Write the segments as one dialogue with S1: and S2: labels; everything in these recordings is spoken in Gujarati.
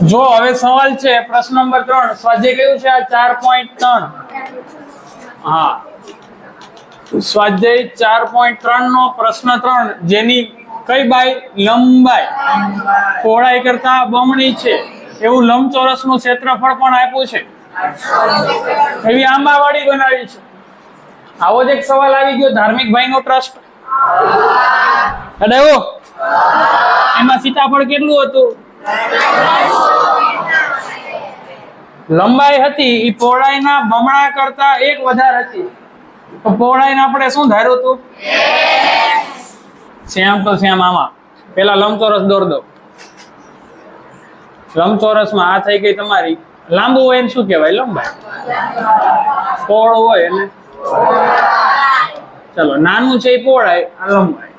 S1: જો હવે સવાલ છે પ્રશ્ન નંબર 3 સ્વાધ્યાય કયું છે આ 4.3 હા સ્વાધ્યાય 4.3 નો પ્રશ્ન 3 જેની કઈ બાય લંબાઈ પહોળાઈ કરતા બમણી છે એવું લંબચોરસ નું ક્ષેત્રફળ પણ આપ્યું છે એવી આંબાવાડી બનાવી છે આવો જ એક સવાલ આવી ગયો ધાર્મિક ભાઈ નો ટ્રસ્ટ અડાયો એમાં સીતાફળ કેટલું હતું લંબાઈ હતી ઈ પહોળાઈના બમણા કરતા એક વધારે હતી તો પહોળાઈને આપણે શું ધાર્યું હતું શ્યામ તો શ્યામ આમાં પેલા લંબચોરસ દોર દો લંબચોરસમાં આ થઈ ગઈ તમારી લાંબુ હોય એને શું કહેવાય લંબાઈ પહોળું હોય એને ચલો નાનું છે એ પહોળાઈ આ લંબાઈ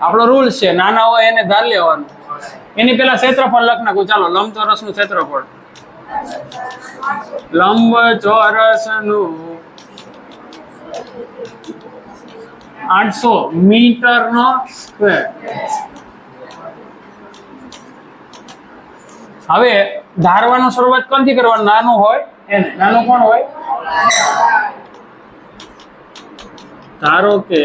S1: આપણો રૂલ્સ છે નાના હોય એને ધાર લેવાનું એની પેલા ક્ષેત્રફળ લખ નાખું ચાલો લંબચોરસ નું ક્ષેત્રફળ લંબચોરસ નું 800 મીટર નો સ્ક્વેર હવે ધારવાનું શરૂઆત કોણથી કરવાનું નાનું હોય એને નાનું કોણ હોય ધારો કે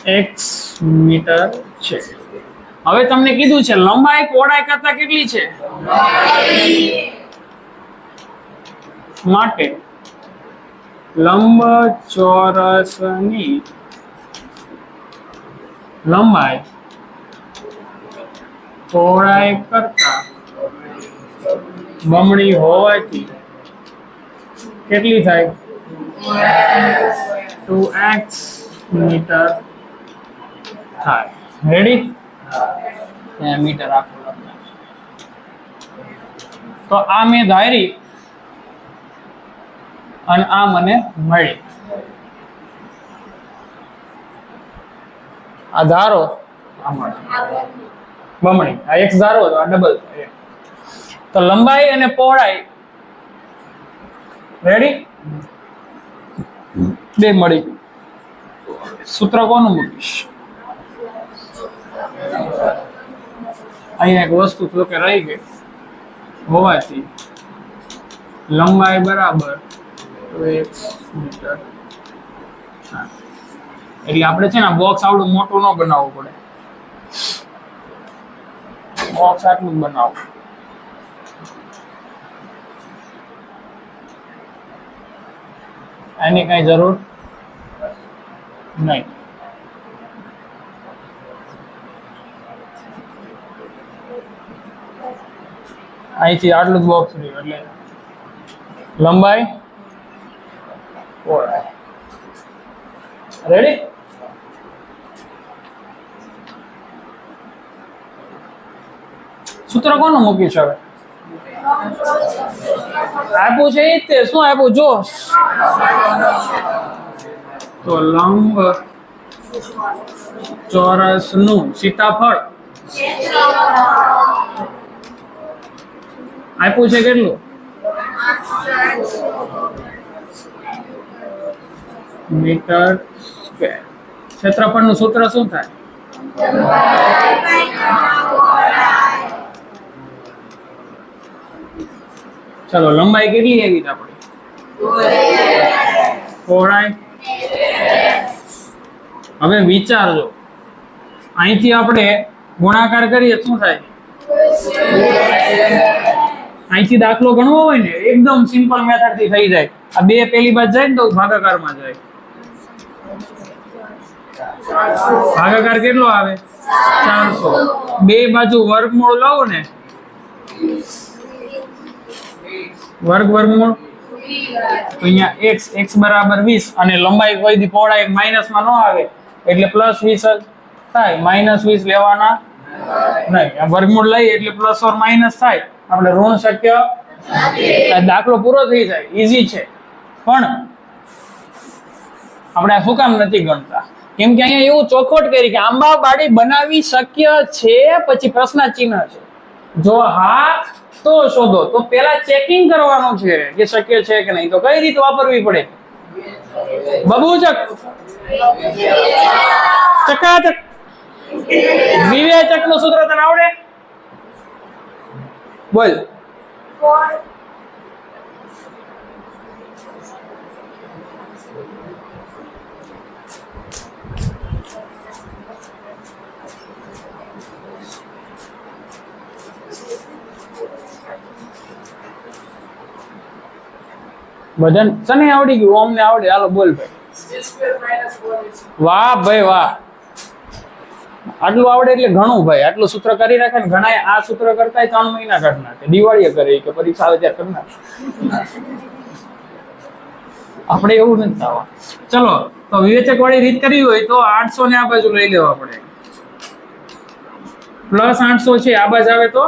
S1: x મીટર છે હવે તમને કીધું છે લંબાઈ પહોળાઈ કરતા કેટલી છે માટે લંબચોરસની લંબાઈ પહોળાઈ કરતા બમણી હોવાથી કેટલી થાય 2x મીટર થાય રેડી મીટર આખું તો આ મેં ધારી અને આ મને મળી આ ધારો આ મળે બમણી આ x ધારો તો આ ડબલ તો લંબાઈ અને પહોળાઈ રેડી બે મળી સૂત્ર કોનું મૂકીશ અહીંયા એક વસ્તુ તો કે રહી ગઈ હોવાથી લંબાઈ બરાબર 2x મીટર એટલે આપણે છે ને બોક્સ આવડું મોટું ન બનાવવું પડે બોક્સ આટલું જ બનાવવું એની કઈ જરૂર નહીં અહીંથી આટલું જ બોક્સ રહ્યું એટલે લંબાઈ પહોળાઈ રેડી સૂત્ર કોનું મૂક્યું છે હવે આપ્યું છે એ તે શું આપ્યું જો તો લંબ ચોરસ નું સીતાફળ આપ્યું છે કેટલું મીટર સ્ક્વેર ક્ષેત્રફળ નું સૂત્ર શું થાય ચલો લંબાઈ કેટલી આવી આપણી પહોળાઈ હવે વિચારજો અહીંથી આપણે ગુણાકાર કરીએ શું થાય અહીંથી દાખલો ગણવો હોય ને એકદમ સિમ્પલ મેથડ થી થઈ જાય આ બે પેલી બાજુ જાય ને તો ભાગાકારમાં જાય ભાગાકાર કેટલો આવે 400 બે બાજુ વર્ગમૂળ લઉં ને વર્ગમૂળ તો અહીંયા x બરાબર 20 અને લંબાઈ કોઈ દી પહોળાઈ માઈનસ માં ન આવે એટલે +20 જ થાય -20 લેવાના નહીં આ વર્ગમૂળ લઈ એટલે પ્લસ ઓર માઈનસ થાય આપણે ઋણ શક્ય નથી દાખલો પૂરો થઈ જાય ઈઝી છે પણ આપણે આ શું કામ નથી ગણતા કેમ કે અહીંયા એવું ચોખવટ કરી કે આંબાવાડી બનાવી શક્ય છે પછી પ્રશ્ન ચિહ્ન છે જો હા તો શોધો. તો પેલા ચેકિંગ કરવાનું છે કે શક્ય છે કે નહીં. તો કઈ રીત વાપરવી પડે? બબૂચક, ચકાચક. વિવેચક નું સૂત્ર તને આવડે? બોલ. બધાને તને આવડી ગયું, ઓમ ને આવડે. હાલો બોલ ભાઈ. વાહ ભાઈ વાહ, આટલું આવડે એટલે ઘણું ભાઈ. આટલું સૂત્ર કરી રાખે ને ઘણા આ સૂત્ર કરતા 3 મહિના કાઢ નાખે. દિવાળીએ કરે કે પરીક્ષા આવે ત્યારે કરી નાખે. આપણે એવું નથી થવા. ચલો તો વિવેચક વાળી રીત કરવી હોય તો 800 ને આ બાજુ લઈ લેવા પડે. પ્લસ 800 છે આ બાજુ આવે તો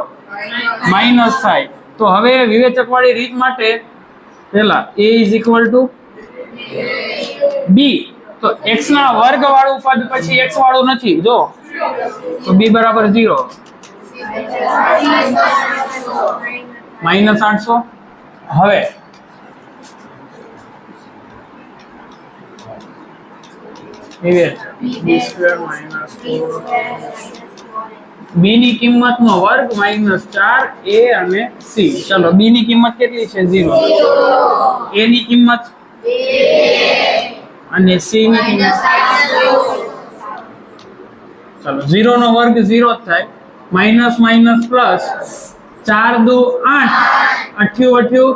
S1: માઇનસ થાય. તો હવે વિવેચક વાળી રીત માટે પેલા a is equal to b. તો x ના વર્ગ વાળું પદ પછી x વાળું નથી જો, તો b બરાબર 0. માઇનસ 800. હવે b ની કિંમત નો વર્ગ માઇનસ 4 a અને c. ચલો b ની કિંમત કેટલી છે? 0. a ની કિંમત 2 અને c ની કિંમત, ચલો 0 નો વર્ગ 0 થાય. માઇનસ માઇનસ પ્લસ 4 દુ 8, 8 8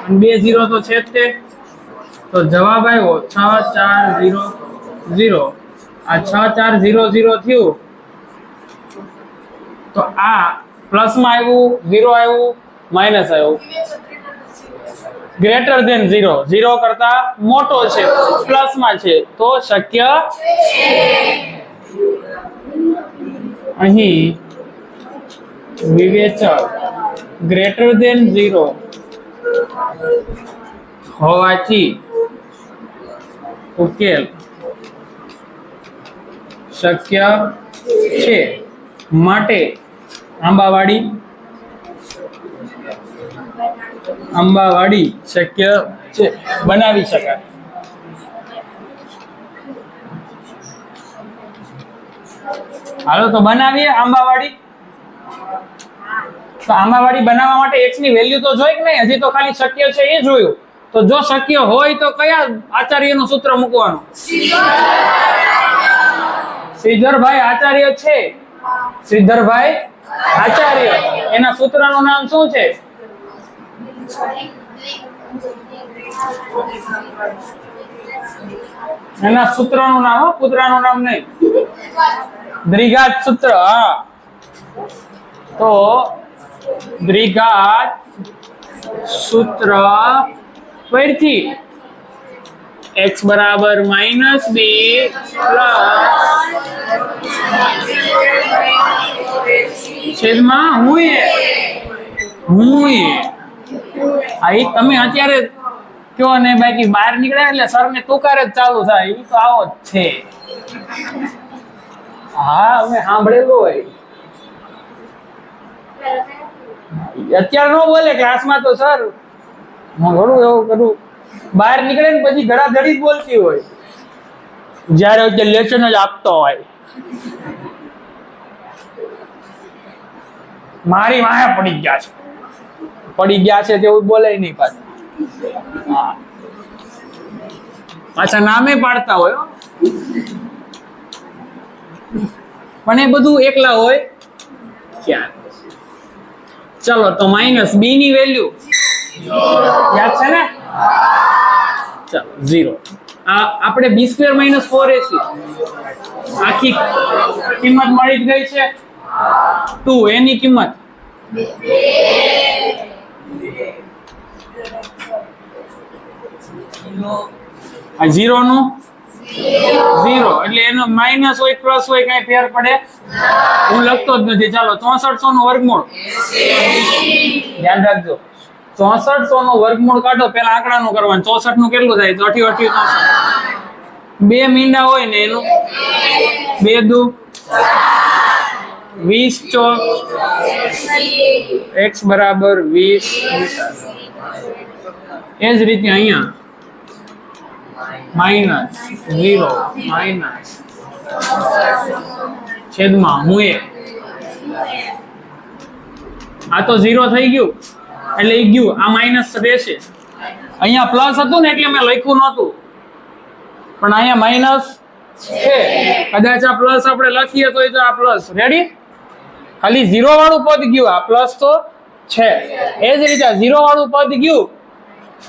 S1: અને 2 0 તો છે જ તે. તો જવાબ આવ્યો 6400. આ 6400 થયું. તો આ પ્લસ માં આવ્યું, 0 આવ્યું, માઇનસ આવ્યું. ગ્રેટર ધેન 0, 0 કરતા મોટો છે, પ્લસ માં છે, તો શક્ય અહીં વિવેચક ગ્રેટર ધેન 0 હોવાથી ઉકેલ શક્ય છે. માટે આંબાવાડી શક્ય છે, બનાવી શકાય. હાલો તો બનાવીએ આંબાવાડી. તો આંબાવાડી બનાવવા માટે x ની વેલ્યુ તો જોઈ કે નહીં? હજી તો ખાલી શક્ય છે એ જોયું. તો જો શક્ય હોય તો કયા આચાર્યનું સૂત્ર મૂકવાનું? શ્રીધરભાઈ આચાર્ય છે. શ્રીધરભાઈ આચાર્ય, એના સૂત્રનું નામ શું છે? એના સૂત્રનું નામ, પુત્રનું નામ નહીં. દ્વિઘાત સૂત્ર. હા, તો દ્વિઘાત સૂત્ર પરથી x બરાબર માઇનસ b પ્લસ છેદમાં હું આ તમે અત્યારે કયો ને બાકી બહાર નીકળ્યા એટલે સર ને તુકારે જ ચાલુ થાય. એ તો આવો જ છે. હા, અમે સાંભળેલું હોય. અત્યારે ન બોલે ક્લાસમાં તો સર હું ઘણું એવું કરું. બહાર નીકળે ને પછી ધડાધડી જ બોલતી હોય જયારે લેસન જ આપતો હોય. મારી વાહે પડી ગયા છે તેવું બોલે નહીં પાછું. હા, પાછા નામે પાડતા હોય પણ એ બધું એકલા હોય ક્યાં. ચલો તો માઇનસ b ની વેલ્યુ યાદ છે ને? ચાલો 0. આ આપણે b² - 4ac આખી કિંમત મળી જ ગઈ છે. 2 એની કિંમત 0 નું 0 એટલે એનો માઇનસ હોય પ્લસ હોય કઈ ફેર પડે? હું લખતો જ નથી. ચાલો 6400 નું વર્ગમૂળ ધ્યાન રાખજો. 6400 નું વર્ગમૂળ કાઢો. પેલા આંકડાનું કરવાનું. 64 નું કેટલું થાય? તો 88 64. 2 મીંડા હોય ને એનું 2 દુ 20 ચોક x બરાબર 20 મીટર. એ જ રીતે અહીંયા -0 માઇનસ છેદમાં હું એ આ તો 0 થઈ ગયું એટલે ઈ ગયું, આ માઇનસ રહેશે. અહીંયા પ્લસ હતું ને એટલે મેં લખ્યું નહોતું, પણ અહીંયા માઇનસ છે. કદાચ આ પ્લસ આપણે લખીએ તો આ પ્લસ રેડી, ખાલી 0 વાળું પદ ગયું, આ પ્લસ તો છે. એ જ રીતે 0 વાળું પદ ગયું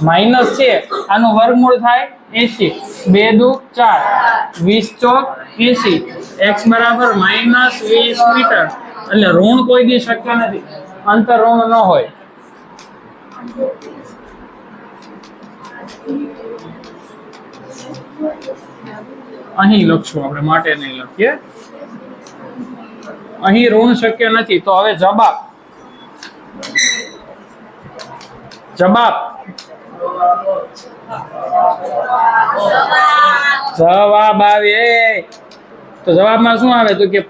S1: માઇનસ છે, આનું વર્ગમૂળ થાય 80. 2 દુ 4, 20 ચોક 80, x બરાબર -20 મીટર. એટલે ઋણ કોઈ દી શક્ય નથી, અંતર ઋણ ન હોય. અહીં લખશું આપણે, માટે નહીં લખીએ. અહીં ઋણ શક્ય નથી. તો હવે જવાબ આવે. તો જવાબમાં શું આવે? તો કે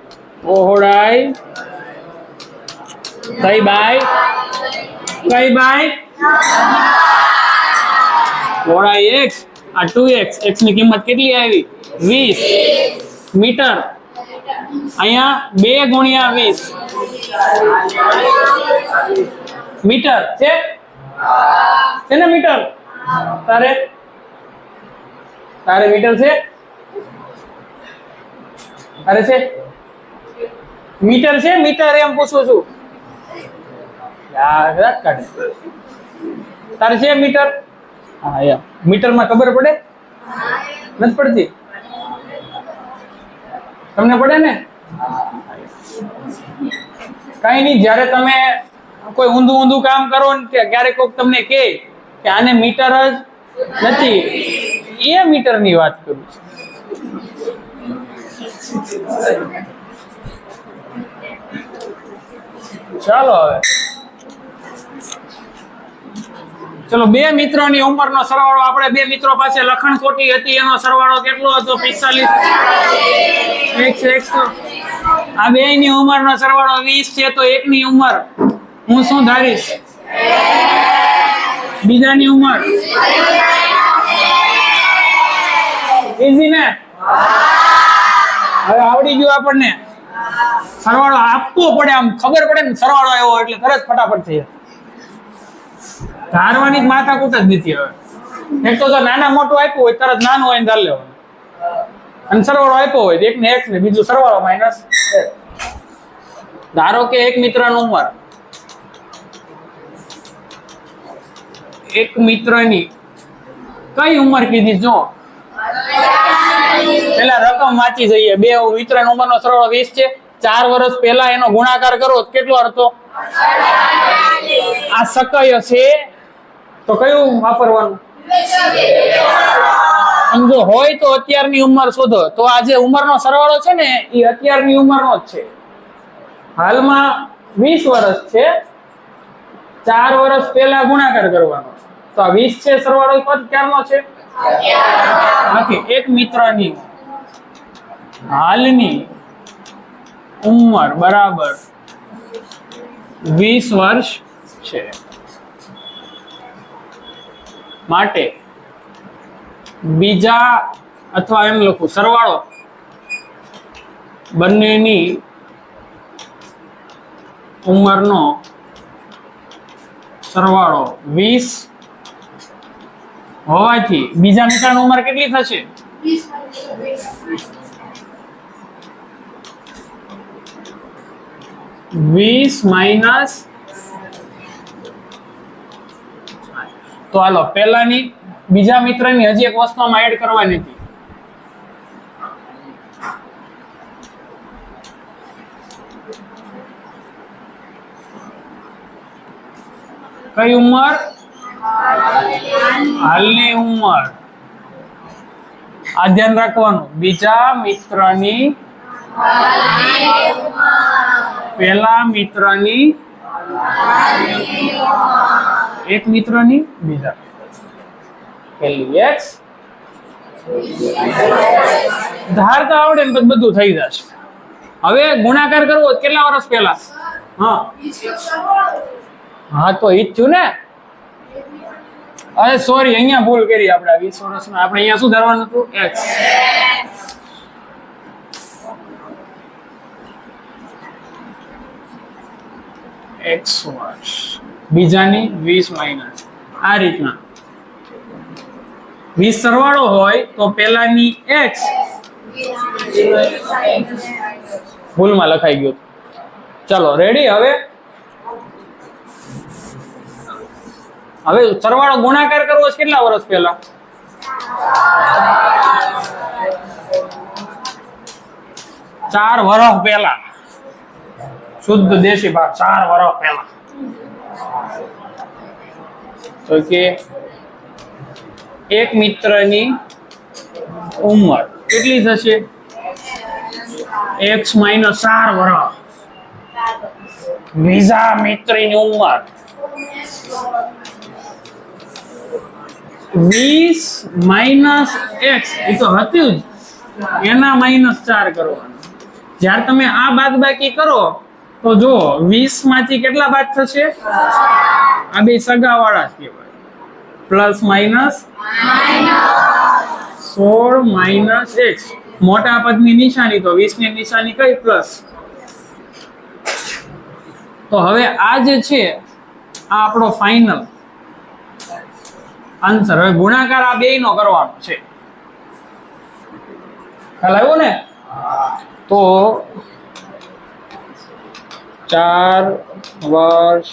S1: પહોળાઈ કઈ બાય પહોળાઈ x, આ 2x, x ની કિંમત કેટલી આવી? 20 મીટર. અહીંયા 2 ગુણ્યા 20 મીટર છે ને મીટર? તારે મીટર છે? તારે છે મીટર છે? મીટર એમ પૂછું છું. યાર કાઢે. તારે છે મીટર? હા યાર, મીટરમાં ખબર પડે? નથી પડતી? તમને પડે ને? કઈ નહીં, જ્યારે તમે કોઈ ઊંધું કામ કરો ને ક્યારેક કોઈક તમને કહે કે આને મીટર જ નથી, એ મીટરની વાત કરું છું. ચાલો હવે ચલો, બે મિત્રોની ઉંમરનો સરવાળો. આપણે બે મિત્રો પાસે લખણ ખોટી હતી, એનો સરવાળો કેટલો હતો? 45. x આ બે ની ઉંમરનો સરવાળો 20 છે. તો એકની ઉંમર હું શું ધારીશ? બીજાની ઉંમર ઈઝી ને? હવે આવડી ગયું આપણને. સરવાળો આપવો પડે, આમ ખબર પડે ને સરવાળો આવ્યો એટલે તરત ફટાફટ થઈ જાય. ધારવાની માથાકૂટ જ નથી. હવે એક તો નાના મોટું આપ્યું હોય તરત નાનું હોય ને ધાર લેવાનું, અને સરવાળો આપ્યો હોય એક ને x ને બીજું સરવાળો માઇનસ. ધારો કે એક મિત્રનું ઉંમર, એક મિત્રની કઈ ઉંમર કીધી? જો પેલા રકમ વાંચી જઈએ. બે મિત્રની ઉંમરનો સરવાળો 20 છે. 4 વર્ષ પહેલા એનો ગુણાકાર કરો કેટલો હતો? આ શક્ય છે તો કયું વાપરવાનું? જો હોય તો અત્યારની ઉંમર શોધો. તો આ જે ઉંમરનો સરવાળો છે ને એ અત્યારની ઉંમરનો જ છે. હાલમાં 20 વર્ષ છે, 4 વર્ષ પહેલા ગુણાકાર કરવાનો. તો આ 20 છે સરવાળો પદ ક્યારનો છે? નથી. એક મિત્રની હાલની ઉંમર બરાબર 20 વર્ષ છે. માટે બીજા, અથવા એમ લખું સરવાળો બંનેની ઉંમરનો સરવાળો 20 હોવાથી બીજા મિત્રની ઉંમર કેટલી થશે? 20 માઇનસ. તો હાલો પહેલાની બીજા મિત્રની હજી એક વસ્તુ આમાં એડ કરવાની હતી. કઈ ઉંમર? હાલની ઉંમર. આ ધ્યાન રાખવાનું. બીજા મિત્રની પેલા મિત્રની એક મિત્રની બીજા પેલી x ધારતા આવડે ને બધું થઈ જશે. હવે ગુણાકાર કરવો હોય કેટલા વર્ષ પહેલા? હા હા તો ઈ જ થયું ને. અરે સોરી, અહીંયા ભૂલ કરી આપણે 20 વર્ષમાં. આપણે અહીંયા શું ધરવાનું હતું? x. x વર્ષ બીજાની 20 માઇનસ આ રીતના 20 સરવાળો હોય તો પેલાની x ભૂલમાં લખાઈ ગયું. ચલો રેડી. હવે સરવાળો ગુણાકાર કરવો છે કેટલા વર્ષ પહેલા? 4 વર્ષ પહેલા. શુદ્ધ દેશી ભાષા 4 વર્ષ પહેલા. તો કે એક મિત્રની ઉંમર કેટલી થશે? x - 4 વર્ષ. બીજા મિત્રની ઉંમર 20 - x. એ તો હતું જ, એના -4 કરવાનું. જ્યારે તમે આ બાદબાકી કરો તો જો 20 માંથી કેટલા બાદ થશે? આ બે સગાવાળા કહેવાય. Plus minus 16 - x. મોટા પદની નિશાની તો 20 ની નિશાની કઈ? પ્લસ. તો હવે આ જે છે આ આપણો ફાઇનલ આન્સર. હવે ગુણાકાર આ બેયનો કરવાનો છે. ખ્યાલ આવ્યો ને? તો 4 વર્ષ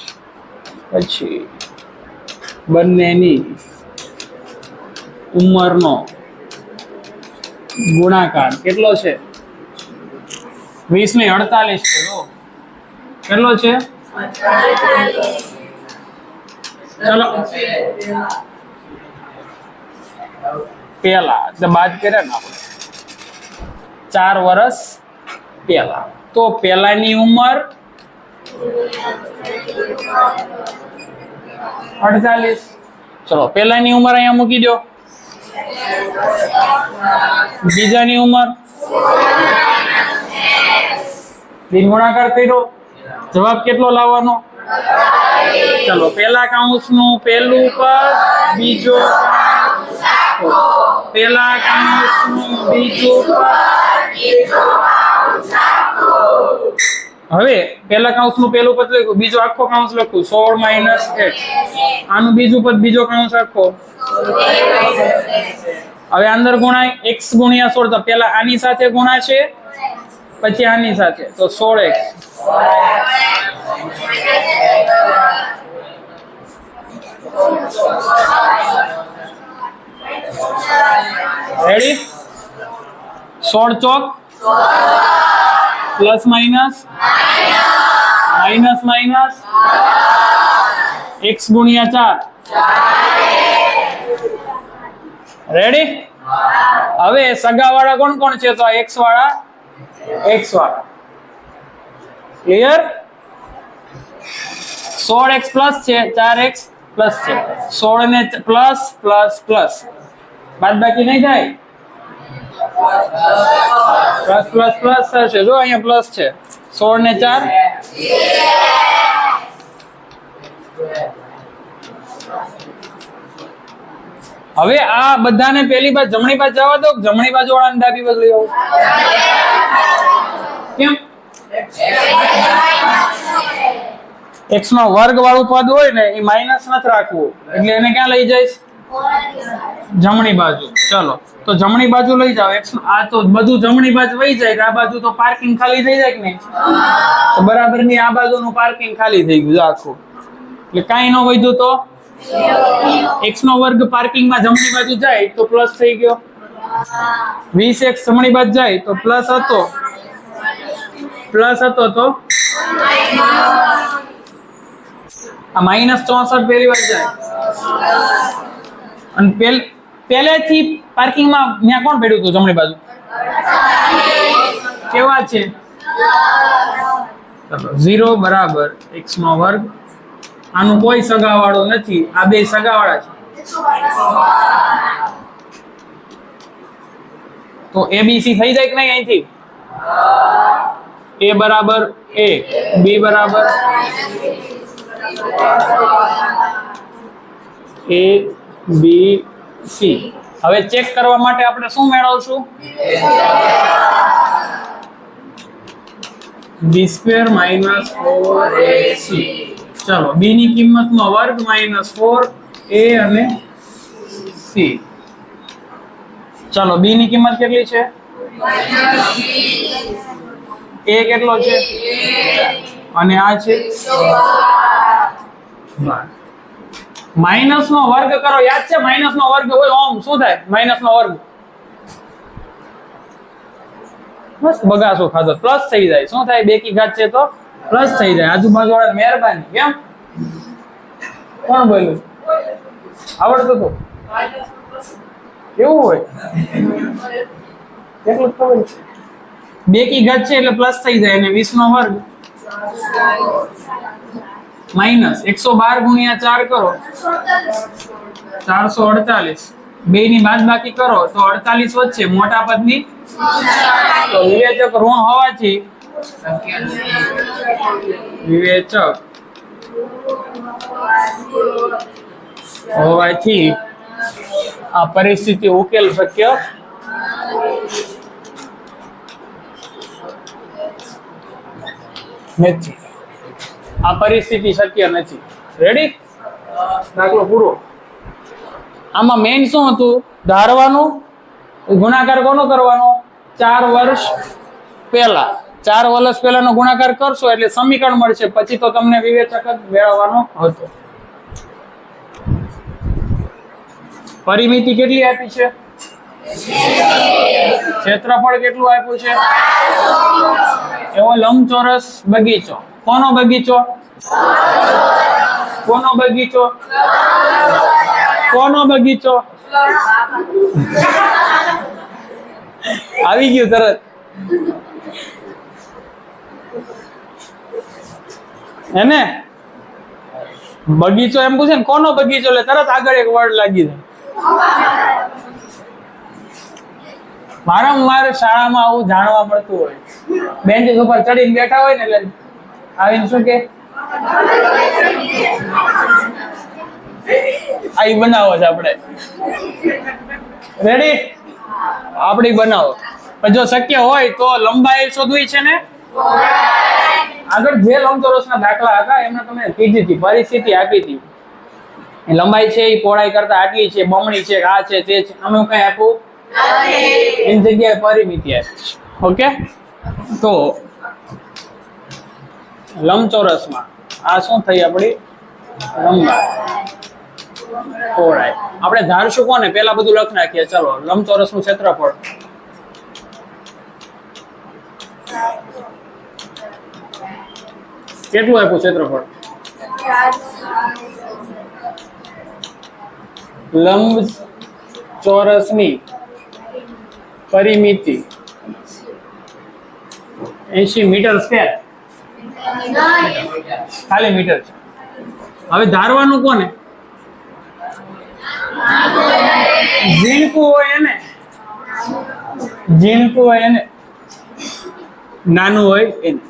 S1: પછી બંનેની ઉંમરનો ગુણાકાર કેટલો છે? 20 ને 48 છે. જો કેટલો છે? ચલો પેલા એટલે બાદ કર્યા ને આપણે 4 વર્ષ પહેલા. તો પેલાની ઉંમર 48. ચલો પેલાની ઉંમર અહીંયા મૂકી દો. બીજાની ઉંમર ગુણાકાર કર્યો. જવાબ કેટલો લાવવાનો? ચલો પેલા કાઉન્સનું પહેલું પદ, બીજો પેલા કાઉન્સનું બીજું પદ. હવે પેલા કાઉન્સનું પહેલું પદ લખ્યું, બીજો આખો કાઉન્સ લખું 16 - x. આનું બીજું પદ બીજો કાઉન્સ આખો. હવે અંદર ગુણાય x * 16. તો પેલા આની સાથે ગુણાશે પછી આની સાથે, તો 16x. રેડી? 16 ચોક plus minus minus minus x * 4. Ready? હવે સગાવાળા કોણ કોણ છે? તો x વાળા ક્લિયર? 16x પ્લસ છે, 4x પ્લસ છે. 16 ને પ્લસ પ્લસ પ્લસ બાદબાકી નહીં થાય. પ્લસ પ્લસ પ્લસ થશે. જો અહીંયા પ્લસ છે. 16 ને 4 હવે આ બધાને પેલી બાજુ જમણી બાજુ જવા દો. જમણી બાજુ વાળાને ડાબી બાજુ લઈ આવો. કેમ? x નો વર્ગ વાળું પદ હોય ને એ માઇનસ નથી રાખવું, એટલે એને ક્યાં લઈ જઈશ? જમણી બાજુ. ચલો તો જમણી બાજુ લઈ જાઓ. x આ તો બધું જમણી બાજુ વહી જાય. આ બાજુ તો પાર્કિંગ ખાલી થઈ જાય કે નહીં? તો બરાબર ની આ બાજુનું પાર્કિંગ ખાલી થઈ ગયું આખું, એટલે કાંઈ ન વધ્યું. તો x નો વર્ગ પાર્કિંગ માં જમણી બાજુ જાય તો પ્લસ થઈ ગયો. 20x જમણી બાજુ જાય તો પ્લસ હતો તો આ -64 પહેલી વાર જાય. અને પહેલેથી પાર્કિંગ માં ત્યાં કોણ પડ્યું હતું જમણી બાજુ? કેવા છે? 0 બરાબર x નો વર્ગ. આનું કોઈ સગાવાળો નથી, આ બે સગાવાળા છે. તો ABC થઈ જાય કે નહીં અહીંથી? A બરાબર A, B બરાબર A, B, C. હવે ચેક કરવા માટે આપણે શું મેળવશું? B² - 4AC. ચલો B ની કિંમતનો વર્ગ -4A અને C. ચલો B ની કિંમત કેટલી છે? A કેટલો છે? અને આ છે માઇનસ નો વર્ગ કરો. યાદ છે માઇનસ નો વર્ગ હોય ઓમ શું થાય? માઇનસ નો વર્ગ બસ બગાસો ખાધો પ્લસ થઈ જાય. શું થાય? 2 કી ઘાત છે તો પ્લસ થઈ જાય. આજુબાજુ વાળા મહેરબાની. કેમ? કોણ બોલ્યું? આવડતું તો કેવું હોય? કેટલું ખબર છે? 2 કી ઘાત છે એટલે પ્લસ થઈ જાય અને 20 નો વર્ગ માઇનસ 112 ગુણ્યા 4 કરો 448. 2 ની બાદબાકી કરો તો 48 વધશે. મોટા પદની તો વિવેચક ઋણ હોવાથી આ પરિસ્થિતિ ઉકેલ શક્ય નથી. આ પરિસ્થિતિ શક્ય નથી. રેડી? દાખલો પૂરો. આમાં મેઇન શું હતું? ધારવાનું ગુણાકાર કોનો કરવાનો? 4 વર્ષ પહેલા. 4 વર્ષ પહેલાનો ગુણાકાર કરશો એટલે સમીકરણ મળશે. પછી તો તમને વિવેચક જ મેળવવાનો હતો. પરિમિતિ કેટલી આપી છે? ક્ષેત્રફળ કેટલું આપ્યું છે? એવો લંબચોરસ બગીચો. કોનો બગીચો? કોનો બગીચો? કોનો બગીચો? આવી ગયું તરત. એને બગીચો એમ પૂછે ને કોનો બગીચો એટલે તરત આગળ એક વર્ડ લાગી જાય. વારંવાર શાળામાં આવું જાણવા મળતું હોય. બેન્ચીસ ઉપર ચડીને બેઠા હોય ને એટલે આવીને શું કે આઈ બનાવો છે આપણે. રેડી? આપણી બનાવો. પણ જો શક્ય હોય તો લંબાઈ શોધવી છે ને. આગળ જે લંબચોરસના દાખલા હતા એમને તમે કીધી હતી, પરિસ્થિતિ આપી હતી. લંબાઈ છે એ પહોળાઈ કરતા આટલી છે, બમણી છે, આ છે તે છે. અમે કઈ આપ્યું એની જગ્યાએ પરિમિતિ આપી છે. ઓકે? તો લંબચોરસમાં આ શું થઈ આપણી લંબાઈ પહોળાઈ. આપણે ધારશું કોને? પેલા બધું લખ નાખીએ. ચલો લંબચોરસનું ક્ષેત્રફળ કેટલું આપ્યું? ક્ષેત્રફળ લંબચોરસની પરિમિતિ 80 મીટર સ્ક્વેર. ખાલી મીટર છે. હવે ધારવાનું કોને? ઝીણકું હોય એને. ઝીણકું હોય એને, નાનું હોય એને.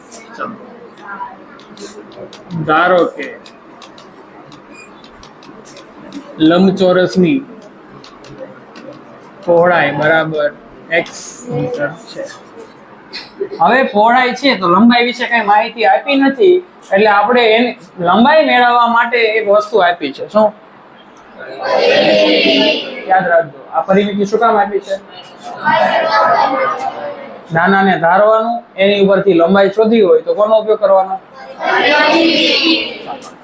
S1: ધારો કે લંબચોરસની પહોળાઈ બરાબર x મીટર છે. હવે પહોળાઈ છે તો લંબાઈ વિશે કઈ માહિતી આપી નથી એટલે આપણે એની લંબાઈ મેળવવા માટે એક વસ્તુ આપી છે. શું? યાદ રાખજો. આ પરિમિતિ શું કામ આપી છે? નાનાને ધારવાનું, એની ઉપરથી લંબાઈ શોધી હોય તો કોનો ઉપયોગ કરવાનો?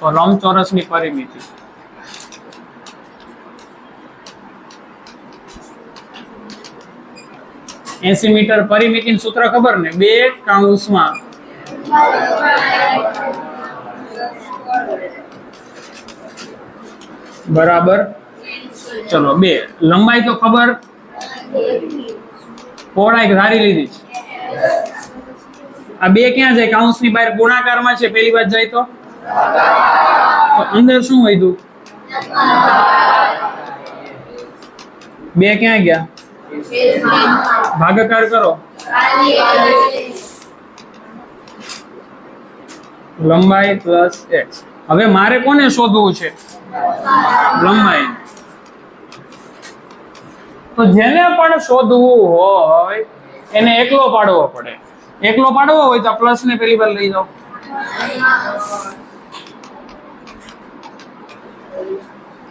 S1: તો લંબચોરસની પરિમિતિ એસી મીટર. પરિમિતિનું સૂત્ર ખબર ને? 2 કૌંસમાં બરાબર. ચલો 2. લંબાઈ તો ખબર, પહોળાઈ ધારી લીધી છે. આ 2 ક્યાં જાય? કૌંસની બહાર ગુણાકારમાં છે. પેલી વાત જાય તો અંદર શું વધ્યું? 2 ક્યાં ગયા? ભાગાકાર કરો. લંબાઈ પ્લસ એક્સ. હવે મારે કોને શોધવું છે? લંબાઈ. તો જેને પણ શોધવું હોય એને એકલો પાડવો પડે. એકલો પાડવો હોય તો પ્લસ ને પેલી બાર લઈ જાઓ.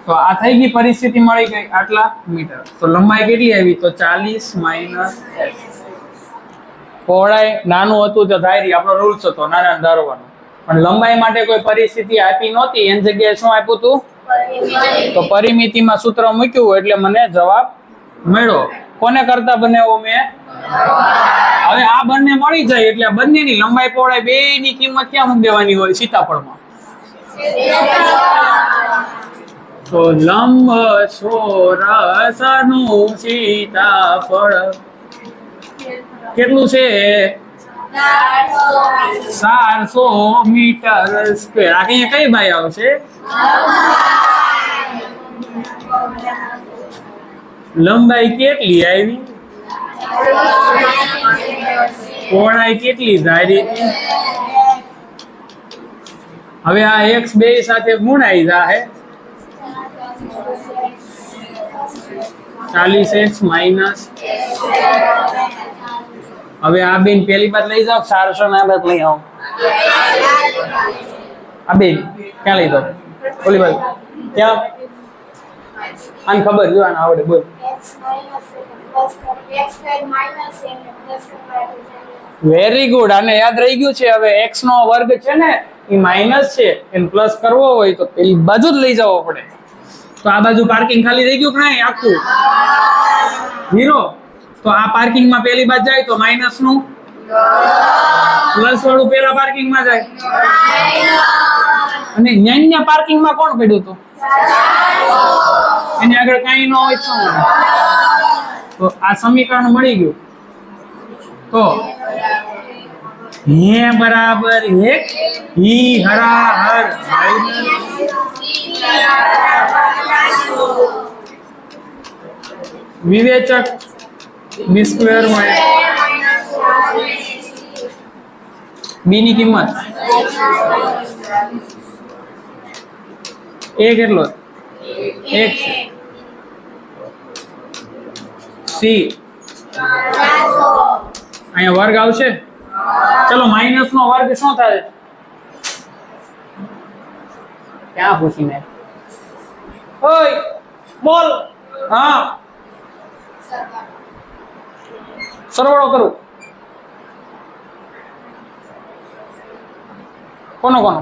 S1: તો આ થઈ ગઈ પરિસ્થિતિ મળી ગઈ આટલા મીટર. તો લંબાઈ કેટલી આવી? તો 40 માઇનસ એક્સ. પહોળાઈ નાનું હતું તો ધારી આપણો રૂલ્સ હતો નાના ધારવાનો, પણ લંબાઈ માટે કોઈ પરિસ્થિતિ આપી નહોતી. એની જગ્યાએ શું આપ્યું હતું? તો પરિમિતિમાં સૂત્ર મૂક્યું એટલે મને જવાબ મળ્યો. કોને કરતા બનાવ્યો મેં? હવે આ બંને મળી જાય એટલે આ બંનેની લંબાઈ પહોળાઈ બેયની કિંમત ક્યાં મૂકી દેવાની હોય? સીતાફળમાં. તો લંબ ચોરસનું સીતાફળ કેટલું છે? 400 મીટર સ્ક્વેર. આ કઈ બાય આવશે? લંબાઈ કેટલી આવી? પહોળાઈ કેટલી ધારી? હવે આ x બે સાથે ગુણાઈ જાય 40x માઇનસ. હવે આ બેન પેલી બાદ લઈ જાઓ 400 ના બાદ લઈ આવો. આ બેન ક્યાં લઈ જાઓ? ઓલી બાજુ ક્યાં? આને ખબર જો આને આવડે બોલ. Very good. આને યાદ રહી ગયું છે. હવે x નો વર્ગ છે ને એ માઇનસ છે, એને પ્લસ કરવો હોય તો પેલી બાજુ જ લઈ જવો પડે. તો આ બાજુ પાર્કિંગ ખાલી થઈ ગયું કે નહીં? આખું 0. તો આ પાર્કિંગ માં પેલી બાજુ જાય તો માઇનસ નું પ્લસ વાળું પેલા પાર્કિંગ માં જાય. અને ન્યાન્યા પાર્કિંગ માં કોણ પડ્યું હતું? એની આગળ કઈ ન હોય તો આ સમીકરણ મળી ગયું. તો હે બરાબર 1 ઈ હરાહર વિવેચક b સ્ક્વેર મળે. b ની કિંમત a કેટલો? 1 c અહીંયા વર્ગ આવશે. ચલો માઇનસ નો વર્ગ શું થાય? ક્યાં પૂછીને? ઓય બોલ. હા સરવાળો કરું. કોનો કોનો?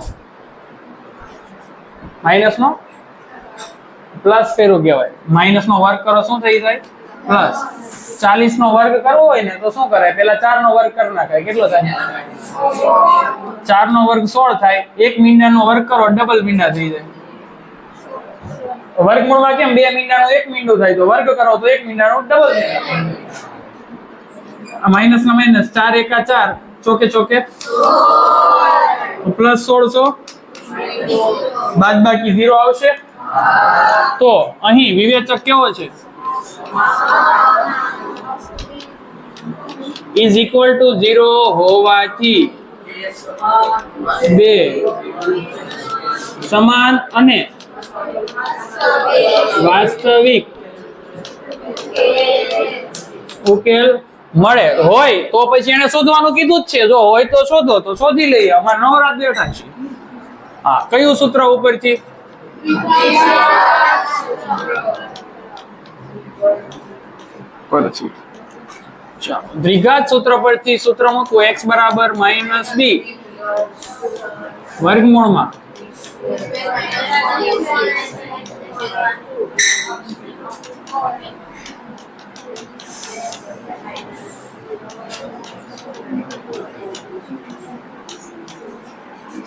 S1: માઇનસ નો પ્લસ કર્યું કહેવાય. માઇનસ નો વર્ગ કરો શું થઈ જાય? પ્લસ. 40 નો વર્ગ કરવો હોય ને તો શું કરાય? પેલા 4 નો વર્ગ કરી નાખાય. કેટલો થાય? 4 નો વર્ગ 16 થાય. 1 મીંડાનો વર્ગ કરો ડબલ મીંડા થઈ જાય. વર્ગમૂળમાં કેમ 2 મીંડાનો 1 મીંડું થાય, તો વર્ગ કરો તો 1 મીંડાનો ડબલ મીંડા. આ માઇનસ ના માઇનસ 4 એકા 4 ચોકે ચોકે પ્લસ 1600 બાદબાકી 0 આવશે. તો અહીં વિવેચક કેવો છે? ઇઝ ઇક્વલ ટુ 0 હોવાથી બે સમાન અને વાસ્તવિક ઉકેલ મળે. હોય તો પછી એને શોધવાનું કીધું જ છે. જો હોય તો શોધો, તો શોધી લઈએ. અમારે નવરાત બેઠા છે. હા, કયું સૂત્ર ઉપરથી? દ્વિઘાત સૂત્ર પરથી સૂત્ર મૂકવું x બરાબર -b વર્ગમૂળમાં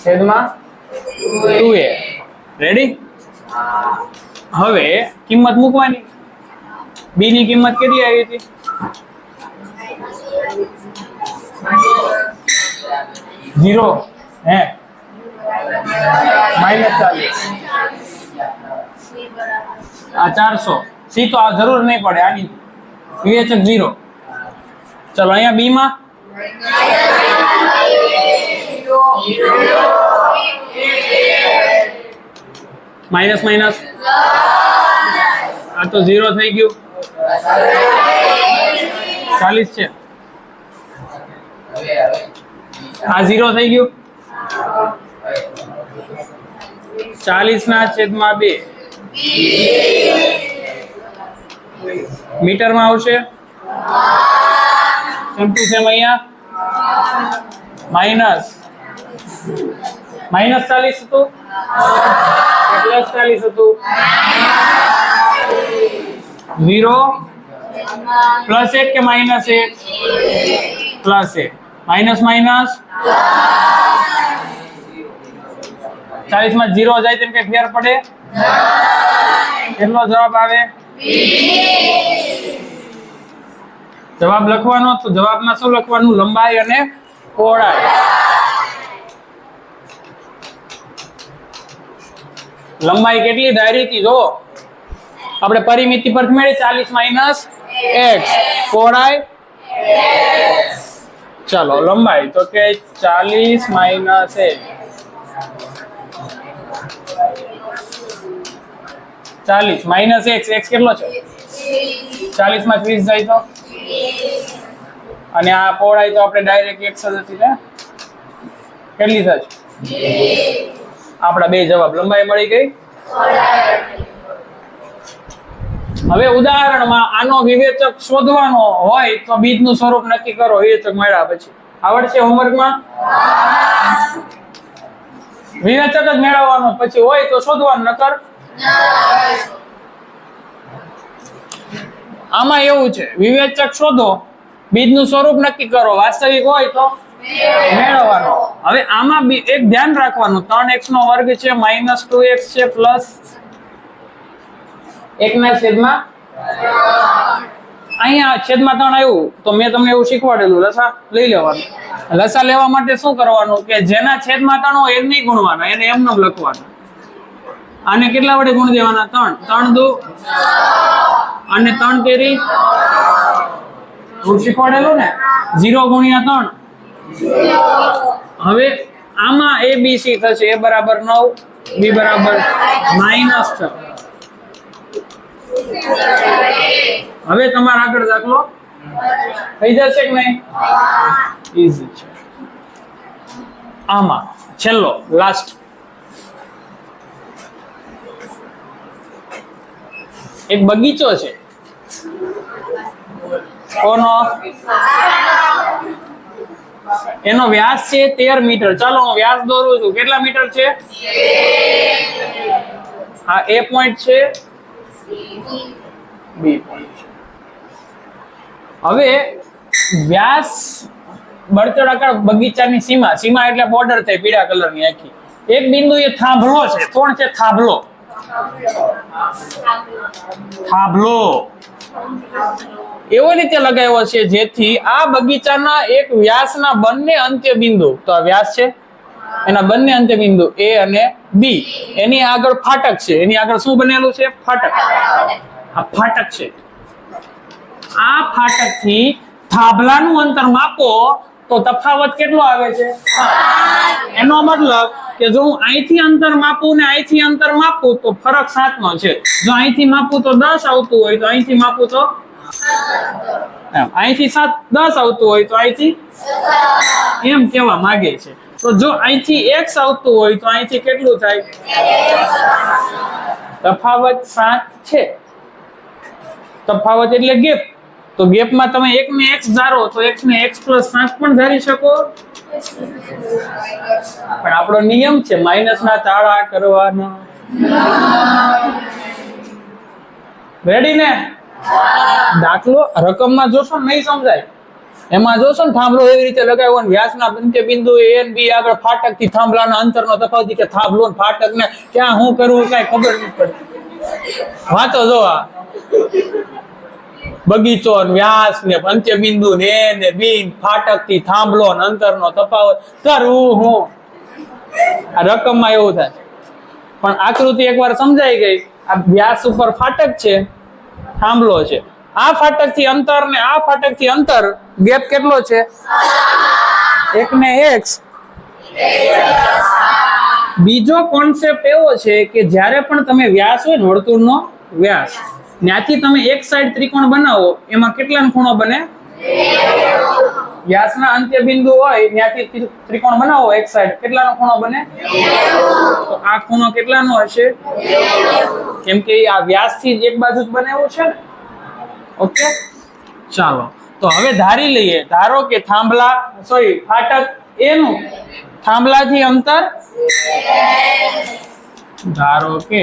S1: છેદમાં 2a. રેડી? હવે કિંમત મૂકવાની. b ની કિંમત કેટલી આવી હતી? 0 હે -40. આ 400 c તો આ જરૂર નહીં પડે. આની વિવેચક 0. ચલો અહીંયા b માં માઇનસ માઇનસ આ તો 0 થઈ ગયું 40 છે આ 0 થઈ ગયું 40 ના છેદમાં 2 મીટર માં આવશે સેમ ટુ સેમ અહીંયા માઇનસ 40 હતું પ્લસ 40 હતું 0 પ્લસ 1 કે માઇનસ 1 પ્લસ 1 માઇનસ માઇનસ 40 માં 0 જાય તેમ કે ફેર પડે કેટલો જવાબ આવે જવાબ લખવાનો તો જવાબમાં શું લખવાનું લંબાઈ અને પહોળાઈ લંબાઈ કેટલી ધારી હતી જો આપણે પરિમિતિ પર મેળવી 40 માઇનસ x પહોળાઈ ચાલો લંબાઈ તો કે 40 માઇનસ x 40 માઇનસ x કેટલો છે 40 માં 30 જાય તો અને આ પહોળાઈ તો આપણે ડાયરેક્ટ x જ હતી ને કેટલી થશે આપણા બે જવાબ લંબાઈ મળી ગઈ હવે ઉદાહરણમાં આનો વિવેચક શોધવાનો હોય તો બીજનું સ્વરૂપ નક્કી કરો વિવેચક મળ્યા પછી આવડશે હોમવર્કમાં વિવેચક જ મેળવવાનો પછી હોય તો શોધવાનું નકર આમાં એવું છે વિવેચક શોધો બીજનું સ્વરૂપ નક્કી કરો વાસ્તવિક હોય તો મેળવવાનો હવે આમાં એક ધ્યાન રાખવાનું 3x નો વર્ગ છે -2x છે પ્લસ 1 ના છેદમાં અહીંયા છેદમાં 3 આવ્યું તો મેં તમને એવું શીખવાડેલું લસા લઈ લેવાનું લસા લેવા માટે શું કરવાનું કે જેના છેદમાં 3 હોય એ નહીં ગુણવાના એને એમનો લખવાના આને કેટલા વડે ગુણ દેવાના 3 દુ અને 3 તેરી હું શીખવાડેલું ને 0 ગુણ્યા 3 હવે આમાં a b c થશે a બરાબર 9 b બરાબર -6 હવે તમારા આગળ દાખલો થઈ જશે કે નહીં ઈઝી છે આમાં છેલ્લો લાસ્ટ એક બગીચો છે કોનો એનો વ્યાસ છે 13 મીટર ચાલો હું વ્યાસ દોરું છું કેટલા મીટર છે આ a પોઈન્ટ છે b પોઈન્ટ હવે વ્યાસ બળતરાકાર બગીચાની સીમા એટલે બોર્ડર થઈ પીળા કલરની આખી એક બિંદુ એ થાંભલો છે કોણ છે થાંભલો એવો રીતે લગાવ્યો છે જેથી આ બગીચાના એક વ્યાસના બંને અંત્ય બિંદુ તો આ વ્યાસ છે એના બંને અંત્ય બિંદુ a અને b એની આગળ ફાટક છે એની આગળ શું બનેલું છે ફાટક આ ફાટક છે આ ફાટક થી થાંભલાનું અંતર માપો તો તફાવત કેટલો આવે છે એનો મતલબ કે જો હું અહીંથી અંતર માપું ને અહીંથી અંતર માપું તો ફરક 7 નો છે જો અહીંથી માપું તો 10 આવતું હોય તો અહીંથી માપું તો અહીંથી 10 આવતું હોય તો અહીંથી એમ કેવા માંગે છે તો જો અહીંથી x આવતું હોય તો અહીંથી કેટલું થાય તફાવત 7 છે તફાવત એટલે ગેપ તો ગેપમાં તમે એક ને x ધારો તો x ને x + 7 પણ ધારી શકો પણ આપણો નિયમ છે માઈનસ ના તાળા કરવાનો રેડી ને દાખલો રકમમાં જોશો નહીં સમજાય એમાં જોશો ને થાંભલો એવી રીતે લગાવ્યો ને વ્યાસના અંત્ય બિંદુ a અને b આગળ ફાટક થી થાંભલાના અંતરનો તફાવત કે થાંભલો ને ફાટક ને ક્યાં હું કરવું કઈ ખબર નહીં પડતી વાતો જો આ બગીચો ને વ્યાસ ને અંત્ય બિંદુ ને a ને b ફાટક થી થાંભલો ને અંતરનો તફાવત કરવું હું આ રકમમાં એવું થાય પણ આકૃતિ એકવાર સમજાઈ ગઈ આ વ્યાસ ઉપર ફાટક છે થાંભલો છે આ ફાટક થી અંતર ને આ ફાટક થી અંતર ગેપ કેટલો છે 1 ને x બીજો કોન્સેપ્ટ એવો છે કે જ્યારે પણ તમે વ્યાસ હોય ને વર્તુળનો વ્યાસ ત્યાંથી તમે એક સાઈડ ત્રિકોણ બનાવો એમાં કેટલાનો ખૂણો બને વ્યાસના અંત્ય બિંદુ હોય ત્યાંથી ત્રિકોણ બનાવો એક સાઈડ કેટલાનો ખૂણો બને તો આ ખૂણો કેટલાનો હશે કેમ કે આ વ્યાસથી જ એક બાજુ જ બને એવું છે ને ઓકે ચાલો તો હવે ધારી લઈએ ધારો કે ફાટક A નું થાંભલાથી અંતર ધારો કે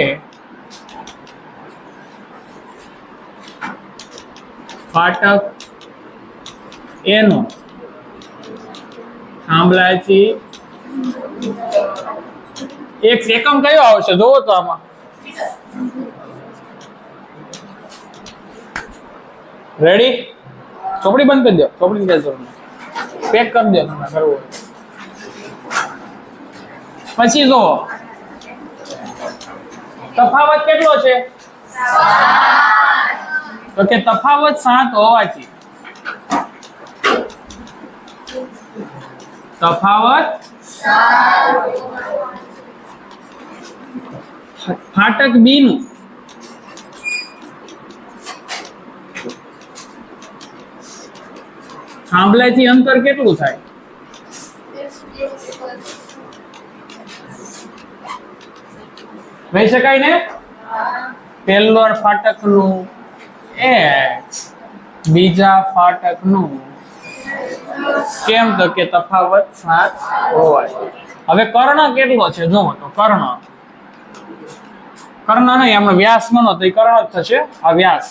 S1: ફાટક A નું થાંભલાથી એકમ કયો આવશે જોવો તો આમાં રેડી ચોપડી બંધ કરી દો ચોપડી દેજો પેક કરી દો તમે કરવું પછી જો તફાવત કેટલો છે તો કે તફાવત 7 હોવાથી તફાવત ફાટક બી નું થાંભલાથી અંતર કેટલું થાય કહી શકાય ને પહેલો ફાટકનું x બીજા ફાટકનું કેમ તો કે તફાવત 7 હોય હવે કર્ણ કેટલો છે જોવો તો કર્ણ નહીં આપણે વ્યાસ ગણો તો કર્ણ જ થશે આ વ્યાસ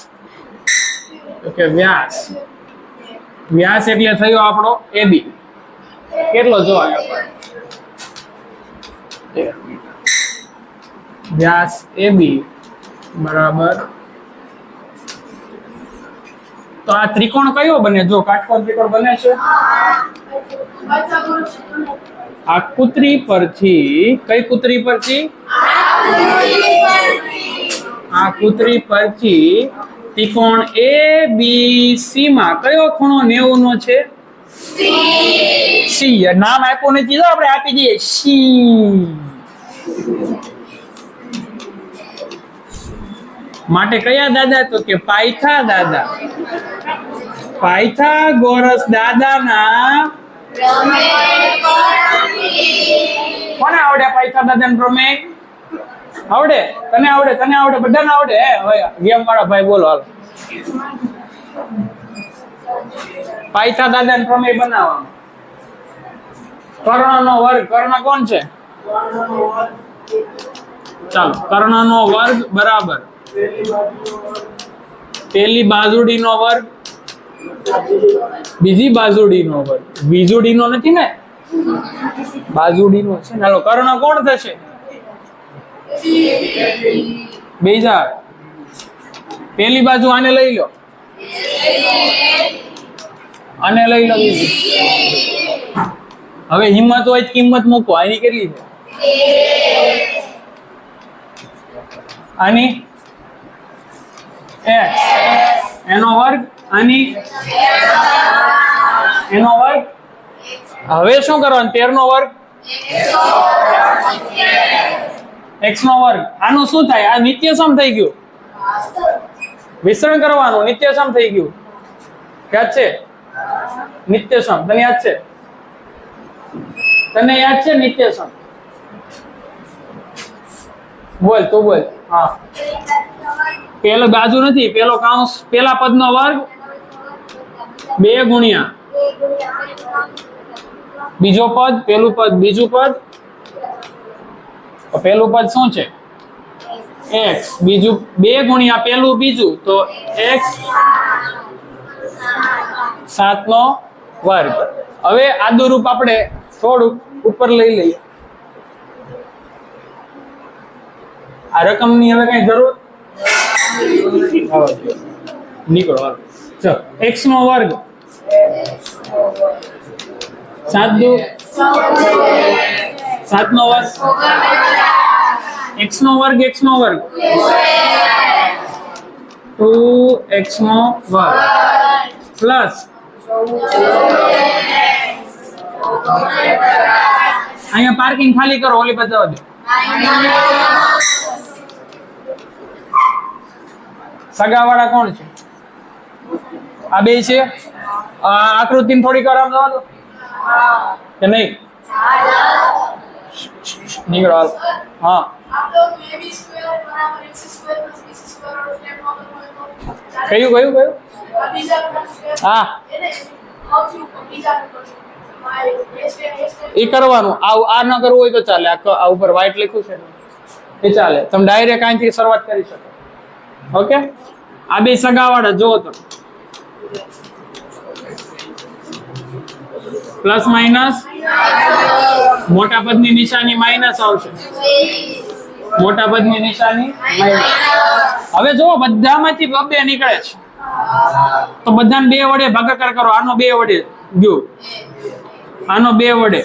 S1: તો કે વ્યાસ એટલે થયો આપણો AB કેટલો જોવાય આપણે વ્યાસ AB બરાબર તો આ ત્રિકોણ કયો બને જો કાટકોણ ત્રિકોણ બને છે આ કૂતરી પરથી કઈ કૂતરી પરથી આ કૂતરી પરથી ત્રિકોણ ABC માં કયો ખૂણો 90 નો છે C નામ આપ્યું નથી જો આપણે આપી દઈએ C માટે કયા દાદા તો કે પાયથાગોરસ દાદાના કોને આવડે પાયથા દાદાનો પ્રમેય આવડે તને આવડે બધાને આવડે હવે ગેમ વાળા ભાઈ બોલો હાલો પાયથા દાદાનો પ્રમેય બનાવવાનો કર્ણનો વર્ગ કર્ણ કોણ છે ચાલો કર્ણનો વર્ગ બરાબર પેલી બાજુડીનો વર્ગ બીજી બાજુડીનો વર્ગ બીજુડીનો નથી ને બાજુડીનો છે ચાલો કર્ણ કોણ થશે બીજા પેલી બાજુ આને લઈ લો આને લઈ લો બીજી હવે હિંમત હોય કિંમત મૂકો આની કેટલી છે આની x એનો વર્ગ આની એનો વર્ગ હવે શું કરવાનું 13 નો વર્ગ x નો વર્ગ આનું શું થાય આ નિત્યસમ થઈ ગયું વિસ્તરણ કરવાનું નિત્યસમ થઈ ગયું યાદ છે નિત્યસમ તને યાદ છે નિત્યસમ બોલ તું બોલ હા પેલો બાજુ નથી પેલો કાઉન્સ પેલા પદનો વર્ગ 2 ગુણ્યા બીજો પદ પેલું પદ બીજું પદ તો પેલું પદ શું છે x બીજું 2 ગુણ્યા પેલું બીજું તો x 7 નો વર્ગ હવે આદુરૂપ આપણે થોડું ઉપર લઈ લઈએ આ રકમની હવે કઈ જરૂર નીકળો હાલો ચલો x નો વર્ગ 7 નો વર્ગ x નો વર્ગ 2x નો વર્ગ પ્લસ અહીંયા પાર્કિંગ ખાલી કરો ઓલી બતાવો દો સગાવાળા કોણ છે? આ બે છે. આ આકૃતિને થોડીક આરામ દવા દો કે નહીં? નીકળો હાલ. હા કયું કયું કયું? હા એ કરવાનું. આ ન કરવું હોય તો ચાલે. આ ઉપર વ્હાઈટ લખ્યું છે એ ચાલે. તમે ડાયરેક્ટ અહીંથી શરૂઆત કરી શકો. ઓકે, આ બે સગાવાળા જો તો પ્લસ માઇનસ મોટા પદની નિશાની માઇનસ આવશે. મોટા પદની નિશાની માઇનસ. હવે જો બધામાંથી બે નીકળે છે તો બધાને બે વડે ભાગાકાર કરો. આનો બે વડે ગયો, આનો બે વડે,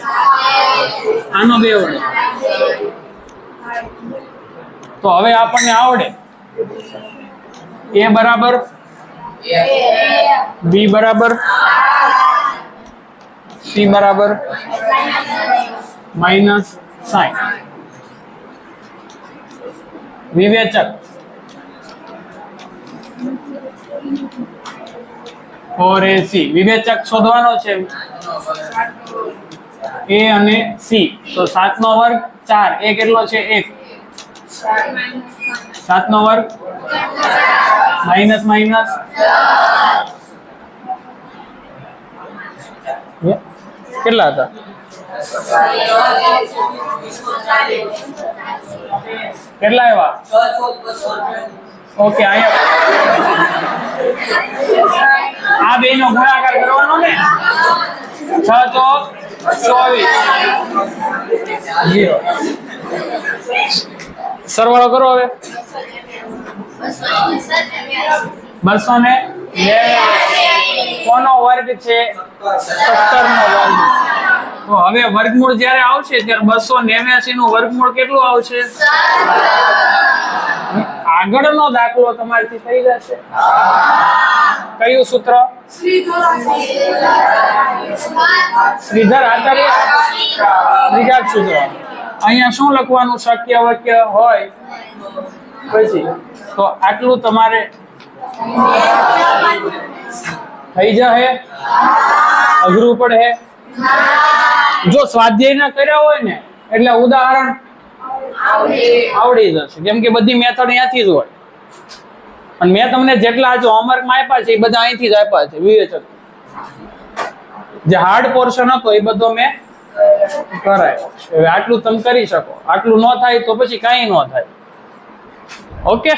S1: આનો બે વડે. તો હવે આપણને આવડે a બરાબર b બરાબર c બરાબર -sin. વિવેચક और AC વિવેચક શોધવાનો છે a અને c. તો 7 નો વર્ગ 4. a કેટલો છે? 1. 7 નો વર્ગ માઇનસ માઇનસ કેટલા હતા? કેટલા આવ્યા? ઓકે, આ બે નો ગુણાકાર કરવાનો ને. 6 તો 24. સરવાળો કરો હવે. 200 કોનો વર્ગ છે? 17 નો વર્ગ. તો હવે વર્ગમૂળ જ્યારે આવશે ત્યારે 289 નું વર્ગમૂળ કેટલું આવશે? આગળનો દાખલો તમારાથી થઈ જશે. કયું સૂત્ર? શ્રીધર આચાર્ય ત્રીજા સૂત્ર. અહીંયા શું લખવાનું? શક્ય વાક્ય હોય પછી તો આટલું તમારે થઈ જશે. અઘરું પડે. જો સ્વાધ્યાય ના કર્યા હોય ને એટલે ઉદાહરણ આવડી જશે, કેમ કે બધી મેથડ અહીંયાથી જ હોય. અને મેં તમને જેટલા આજે હોમવર્કમાં આપ્યા છે એ બધા અહીંથી જ આપ્યા છે. વિવેચક જે હાર્ડ પોર્શન હતો એ બધો મેં કરાયો. હવે આટલું તમે કરી શકો. આટલું ન થાય તો પછી કાંઈ ન થાય. ઓકે.